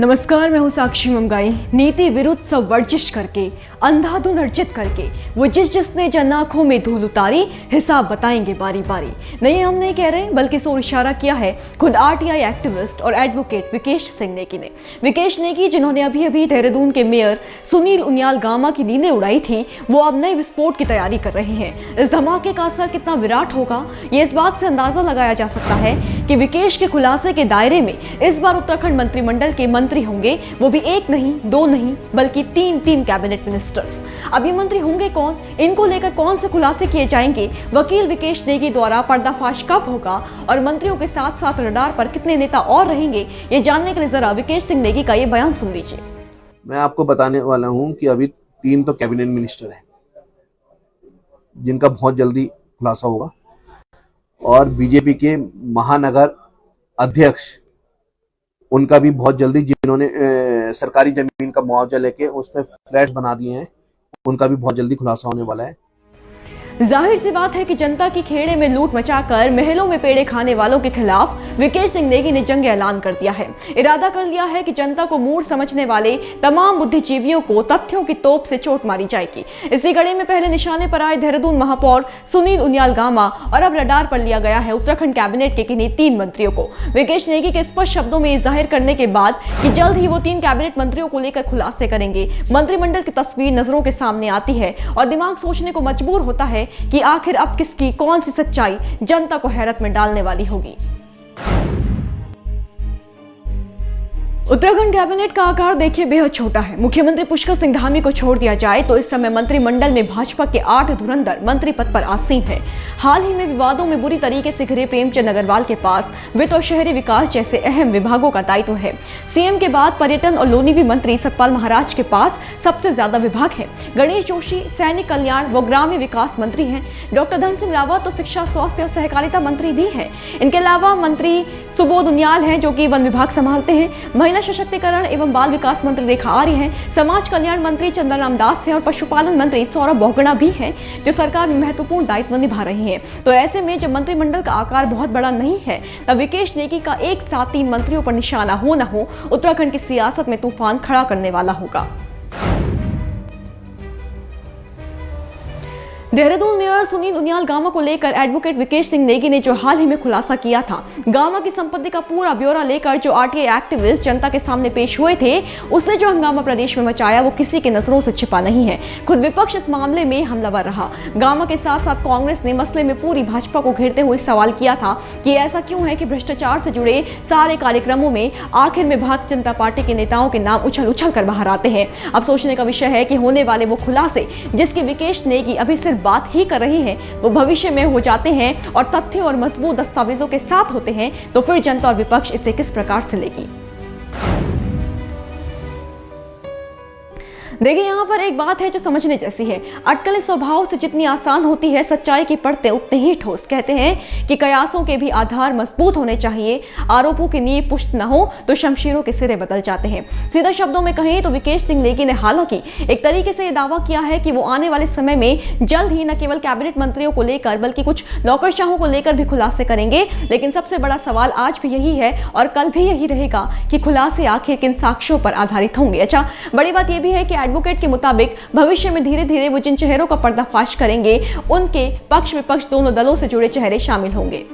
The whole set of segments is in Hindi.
नमस्कार, मैं हूं साक्षी मंगाई। नीति विरुद्ध सब वर्जिश करके, अंधाधुंध अर्जित करके वो जिसने जन आंखों में धूल उतारी, हिसाब बताएंगे बारी बारी। नहीं, हम नहीं कह रहे, बल्कि इस ओर इशारा किया है खुद आरटीआई एक्टिविस्ट और एडवोकेट विकेश सिंह नेगी ने। विकेश नेगी, जिन्होंने अभी अभी देहरादून के मेयर सुनील उनियाल गामा की नींदें उड़ाई थी, वो अब नए विस्फोट की तैयारी कर रहे हैं। इस धमाके का असर कितना विराट होगा, ये इस बात से अंदाजा लगाया जा सकता है कि विकेश के खुलासे के दायरे में इस बार उत्तराखंड मंत्रिमंडल के मंत्री होंगे, वो भी एक नहीं, दो नहीं, बल्कि तीन कैबिनेट मिनिस्टर्स। अब ये मंत्री होंगे कौन, इनको लेकर कौन से खुलासे किए जाएंगे, वकील विकेश नेगी द्वारा पर्दाफाश कब होगा और मंत्रियों के साथ साथ रडार पर कितने नेता और रहेंगे, ये जानने के लिए जरा विकेश सिंह नेगी का ये बयान सुन लीजिए। मैं आपको बताने वाला हूं कि अभी 3 तो कैबिनेट मिनिस्टर हैं जिनका बहुत जल्दी खुलासा होगा, और बीजेपी के महानगर अध्यक्ष, उनका भी बहुत जल्दी, जिन्होंने सरकारी जमीन का मुआवजा लेके उसमें फ्लैट्स बना दिए हैं, उनका भी बहुत जल्दी खुलासा होने वाला है। जाहिर सी बात है कि जनता की खेड़े में लूट मचाकर महलों में पेड़े खाने वालों के खिलाफ विकेश सिंह नेगी ने जंग ऐलान कर दिया है। इरादा कर लिया है कि जनता को मूर्ख समझने वाले तमाम बुद्धिजीवियों को तथ्यों की तोप से चोट मारी जाएगी। इसी कड़ी में पहले निशाने पर आए देहरादून महापौर सुनील उनियाल गामा, और अब रडार पर लिया गया है उत्तराखंड कैबिनेट के किन्हीं 3 मंत्रियों को। विकेश नेगी के स्पष्ट शब्दों में जाहिर करने के बाद कि जल्द ही वो 3 कैबिनेट मंत्रियों को लेकर खुलासे करेंगे, मंत्रिमंडल की तस्वीर नजरों के सामने आती है और दिमाग सोचने को मजबूर होता है कि आखिर अब किसकी कौन सी सच्चाई जनता को हैरत में डालने वाली होगी। उत्तराखंड कैबिनेट का आकार देखिए बेहद छोटा है। मुख्यमंत्री पुष्कर सिंह धामी को छोड़ दिया जाए तो इस समय मंत्रिमंडल में भाजपा के 8 धुरंधर मंत्री पद पर आसीन है। हाल ही में विवादों में बुरी तरीके से घिरे प्रेमचंद अग्रवाल के पास वित्त और शहरी विकास जैसे अहम विभागों का दायित्व है। सीएम के बाद पर्यटन और लोनीवी मंत्री सतपाल महाराज के पास सबसे ज्यादा विभाग है। गणेश जोशी सैनिक कल्याण व ग्राम्य विकास मंत्री हैं। डॉक्टर धन सिंह रावत तो शिक्षा, स्वास्थ्य और सहकारिता मंत्री भी हैं। इनके अलावा मंत्री सुबोध उनियाल हैं, जो कि वन विभाग संभालते हैं। महिला सशक्तिकरण एवं बाल विकास मंत्री रेखा आर्य हैं। समाज कल्याण मंत्री चंदन राम दास हैं और पशुपालन मंत्री सौरभ बोगड़ा भी हैं, जो सरकार में महत्वपूर्ण दायित्व निभा रहे हैं। तो ऐसे में जब मंत्रिमंडल का आकार बहुत बड़ा नहीं है, तब विकेश नेगी का एक साथ 3 मंत्रियों पर निशाना हो न हो, उत्तराखंड की सियासत में तूफान खड़ा करने वाला होगा। देहरादून मेयर सुनील उनियाल गामा को लेकर एडवोकेट विकेश सिंह नेगी ने जो हाल ही में खुलासा किया था, गामा की संपत्ति का पूरा ब्यौरा लेकर जो आरटीआई एक्टिविस्ट जनता के सामने पेश हुए थे, उसने जो हंगामा प्रदेश में मचाया वो किसी के नजरों से छिपा नहीं है। खुद विपक्ष इस मामले में हमलावर रहा। गामा के साथ साथ कांग्रेस ने मसले में पूरी भाजपा को घेरते हुए सवाल किया था कि ऐसा क्यों है कि भ्रष्टाचार से जुड़े सारे कार्यक्रमों में आखिर में भारतीय जनता पार्टी के नेताओं के नाम उछल उछल कर बाहर आते हैं। अब सोचने का विषय है कि होने वाले वो खुलासे जिसकी विकेश नेगी अभी सिर्फ बात ही कर रही है, वो भविष्य में हो जाते हैं और तथ्यों और मजबूत दस्तावेजों के साथ होते हैं, तो फिर जनता और विपक्ष इसे किस प्रकार से लेगी। देखिए, यहाँ पर एक बात है जो समझने जैसी है। अटकलें स्वभाव से जितनी आसान होती है, सच्चाई की परतें उतनी ही ठोस। कहते हैं कि कयासों के भी आधार मजबूत होने चाहिए, आरोपों की नींव पुष्ट न हो तो शमशीरों के सिरे बदल जाते हैं। सीधा शब्दों में कहें तो विकेश सिंह नेगी ने हालांकि एक तरीके से यह दावा किया है कि वो आने वाले समय में जल्द ही न केवल कैबिनेट मंत्रियों को लेकर बल्कि कुछ नौकरशाहों को लेकर भी खुलासे करेंगे, लेकिन सबसे बड़ा सवाल आज भी यही है और कल भी यही रहेगा कि खुलासे आखिर किन साक्ष्यों पर आधारित होंगे। अच्छा, बड़ी बात यह भी है कि एडवोकेट के मुताबिक भविष्य में धीरे धीरे वो जिन चेहरों का पर्दाफाश करेंगे, उनके पक्ष विपक्ष दोनों दलों से जुड़े चेहरे शामिल होंगे।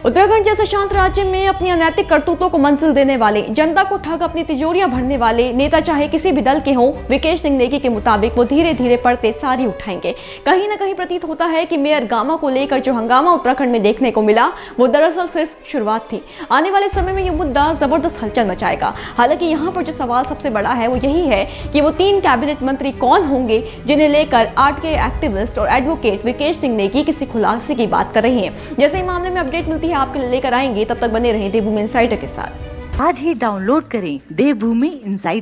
उत्तराखंड जैसे शांत राज्य में अपनी अनैतिक करतूतों को मंजिल देने वाले, जनता को ठग अपनी तिजोरियां भरने वाले नेता चाहे किसी भी दल के हों, विकेश सिंह नेगी के मुताबिक वो धीरे धीरे पर्दे सारी उठाएंगे। कहीं ना कहीं प्रतीत होता है कि मेयर गामा को लेकर जो हंगामा उत्तराखंड में देखने को मिला, वो दरअसल सिर्फ शुरुआत थी। आने वाले समय में ये मुद्दा जबरदस्त हलचल मचाएगा। हालांकि यहाँ पर जो सवाल सबसे बड़ा है वो यही है कि वो 3 कैबिनेट मंत्री कौन होंगे जिन्हें लेकर आरटीआई एक्टिविस्ट और एडवोकेट विकेश सिंह नेगी किसी खुलासे की बात कर रहे हैं। जैसे ही मामले में अपडेट मिलती है आपके लिए लेकर आएंगे। तब तक बने रहें देवभूमि इनसाइडर के साथ। आज ही डाउनलोड करें देवभूमि इनसाइडर।